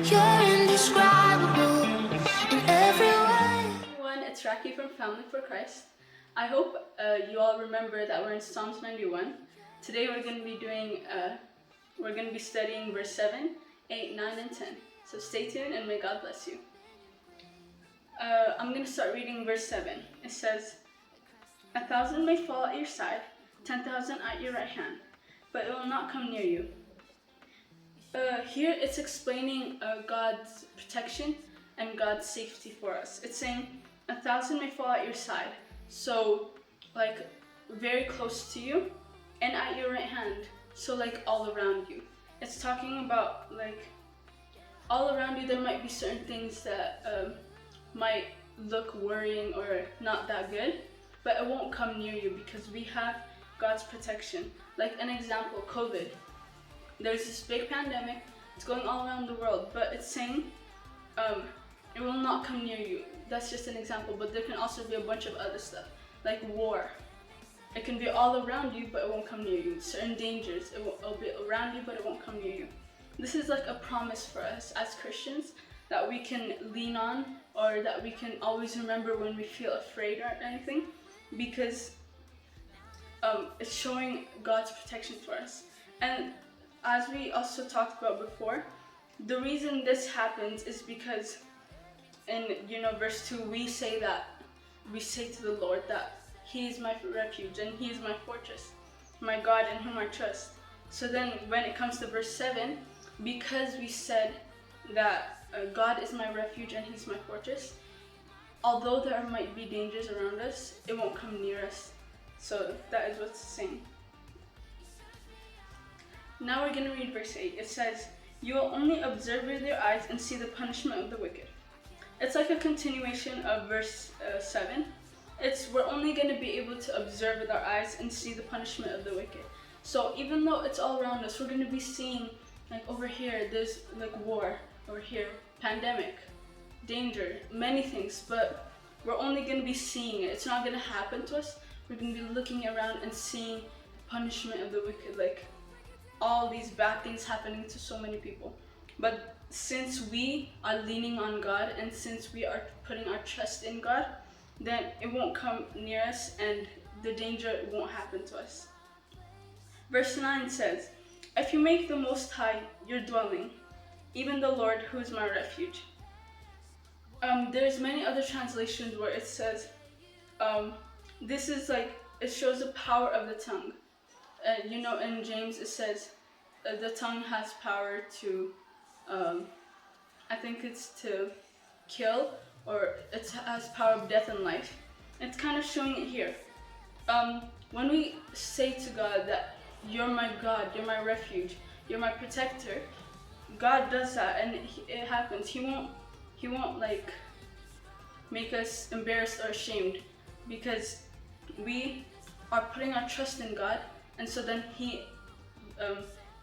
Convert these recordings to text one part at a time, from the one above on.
You're indescribable in every way. Everyone, it's Raki from Family for Christ. I hope you all remember that we're in Psalms 91. Today we're going to be studying verse 7, 8, 9, and 10. So stay tuned and may God bless you. I'm going to start reading verse 7. It says, 1,000 may fall at your side, 10,000 at your right hand, but it will not come near you. Here it's explaining God's protection and God's safety for us. It's saying 1,000 may fall at your side, so like very close to you, and at your right hand, so like all around you. It's talking about like all around you there might be certain things that might look worrying or not that good, but it won't come near you because we have God's protection. Like an example, COVID. There's this big pandemic, it's going all around the world, but it's saying it will not come near you. That's just an example, but there can also be a bunch of other stuff, like war. It can be all around you, but it won't come near you. Certain dangers, it'll be around you, but it won't come near you. This is like a promise for us as Christians that we can lean on, or that we can always remember when we feel afraid or anything, because it's showing God's protection for us. And as we also talked about before, the reason this happens is because in verse 2 we say to the Lord that He is my refuge and He is my fortress, my God in whom I trust. So then when it comes to verse 7, because we said that God is my refuge and He's my fortress, although there might be dangers around us, it won't come near us. So that is what's saying. Now we're going to read verse 8. It says, you will only observe with your eyes and see the punishment of the wicked. It's like a continuation of verse 7. We're only going to be able to observe with our eyes and see the punishment of the wicked. So even though it's all around us, we're going to be seeing, like over here, there's like war, over here, pandemic, danger, many things, but we're only going to be seeing it. It's not going to happen to us. We're going to be looking around and seeing punishment of the wicked, like all these bad things happening to so many people. But since we are leaning on God and since we are putting our trust in God, then it won't come near us and the danger won't happen to us. Verse 9 says, if you make the Most High your dwelling, even the Lord who is my refuge. There's many other translations where it says, this is like, it shows the power of the tongue. In James it says the tongue has power to, I think it's to kill, or it has power of death and life. It's kind of showing it here. When we say to God that you're my God, you're my refuge, you're my protector, God does that, and it happens. He won't like make us embarrassed or ashamed, because we are putting our trust in God. And so then He,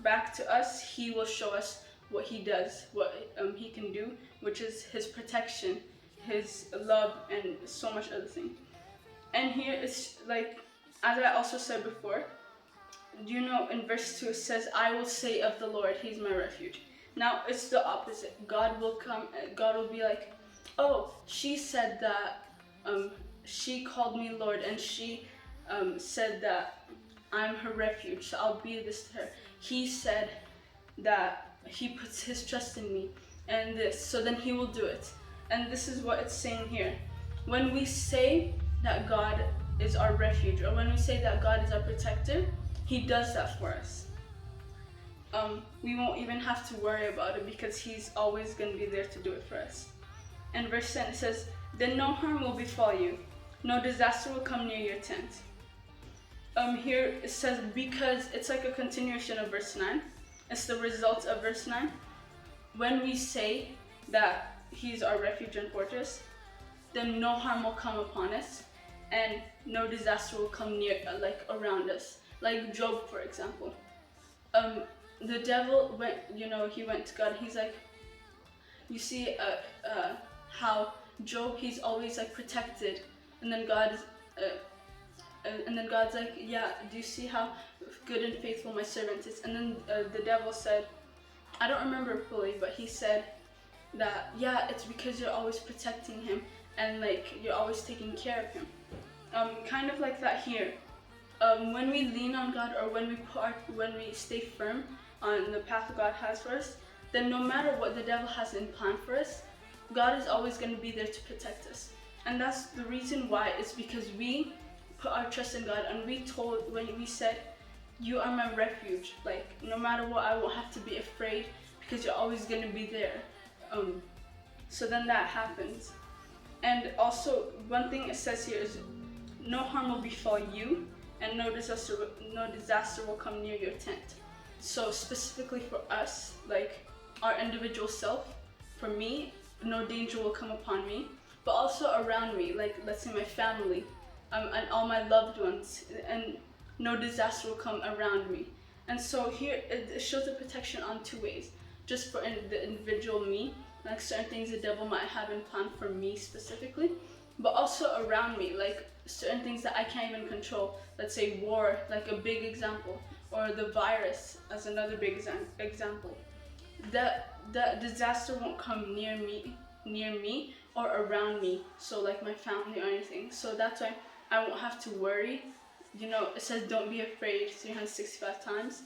back to us, He will show us what He does, what He can do, which is His protection, His love, and so much other things. And here it's like, as I also said before, in verse 2 it says, I will say of the Lord, He's my refuge. Now it's the opposite. God will be like, oh, she said that, she called me Lord, and she said that I'm her refuge, so I'll be this to her. He said that He puts His trust in me and this, so then He will do it. And this is what it's saying here. When we say that God is our refuge, or when we say that God is our protector, He does that for us. We won't even have to worry about it because He's always going to be there to do it for us. And verse 10 says, then no harm will befall you, no disaster will come near your tent. Here it says, because it's like a continuation of verse 9. It's the result of verse 9. When we say that He's our refuge and fortress, then no harm will come upon us and no disaster will come near, like around us. Like Job, for example. The devil he went to God. He's like, you see how Job, he's always like protected, and then God's like, yeah, do you see how good and faithful my servant is? And then the devil said, I don't remember fully, but he said that yeah, it's because you're always protecting him and like you're always taking care of him. Kind of like that here. When we lean on God, or when we stay firm on the path God has for us, then no matter what the devil has in plan for us, God is always going to be there to protect us. And that's the reason why. It's because we put our trust in God, and when we said, you are my refuge, like no matter what, I won't have to be afraid because you're always going to be there. So then that happens. And also, one thing it says here is, no harm will befall you, and no disaster will come near your tent. So specifically for us, like our individual self, for me, no danger will come upon me, but also around me, like let's say my family, and all my loved ones, and no disaster will come around me. And so here it shows the protection on two ways. Just for the individual me, like certain things the devil might have in plan for me specifically, but also around me, like certain things that I can't even control. Let's say war, like a big example, or the virus as another big example. That disaster won't come near me or around me, so like my family or anything. So that's why I won't have to worry. You know, it says don't be afraid 365 times.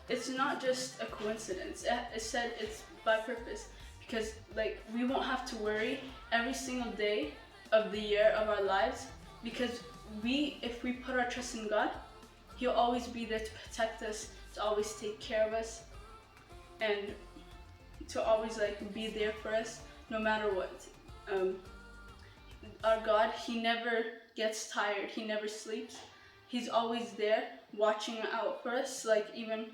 It's not just a coincidence. It said it's by purpose, because like we won't have to worry every single day of the year of our lives, because if we put our trust in God, He'll always be there to protect us, to always take care of us, and to always like be there for us no matter what. Our God, He never gets tired, He never sleeps. He's always there watching out for us. Like even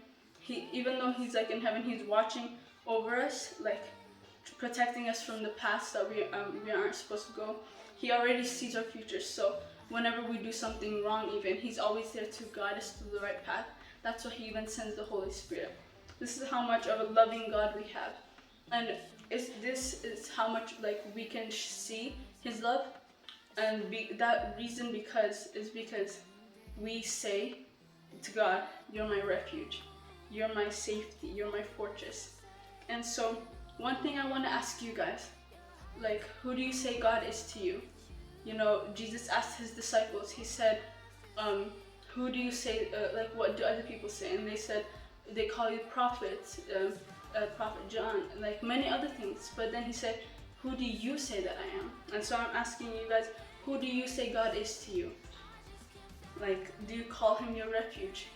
though He's like in heaven, He's watching over us, like protecting us from the past that we aren't supposed to go. He already sees our future, so whenever we do something wrong, even He's always there to guide us to the right path. That's why He even sends the Holy Spirit. This is how much of a loving God we have, and this is how much like we can see His love, and that reason is because we say to God, "You're my refuge, you're my safety, you're my fortress." And so, one thing I want to ask you guys, like, who do you say God is to you? You know, Jesus asked His disciples. He said, "Who do you say? Like, what do other people say?" And they said, "They call you prophet, Prophet John, like many other things." But then He said, "Who do you say that I am?" And so I'm asking you guys, who do you say God is to you? Like, do you call Him your refuge?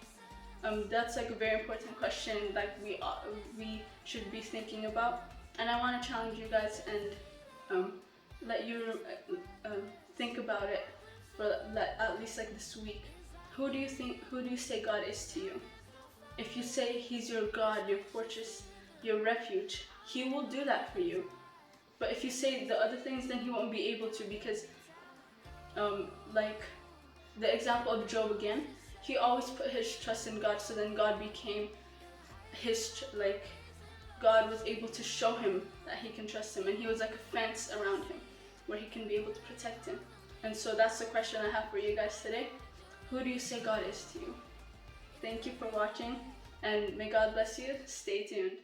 That's like a very important question, like we should be thinking about. And I want to challenge you guys and let you think about it for at least like this week. Who do you say God is to you? If you say He's your God, your fortress, your refuge, He will do that for you. But if you say the other things, then He won't be able to, because like the example of Job again, he always put his trust in God, so then God became God was able to show him that he can trust Him, and He was like a fence around him where He can be able to protect him. And so that's the question I have for you guys today. Who do you say God is to you? Thank you for watching, and may God bless you. Stay tuned.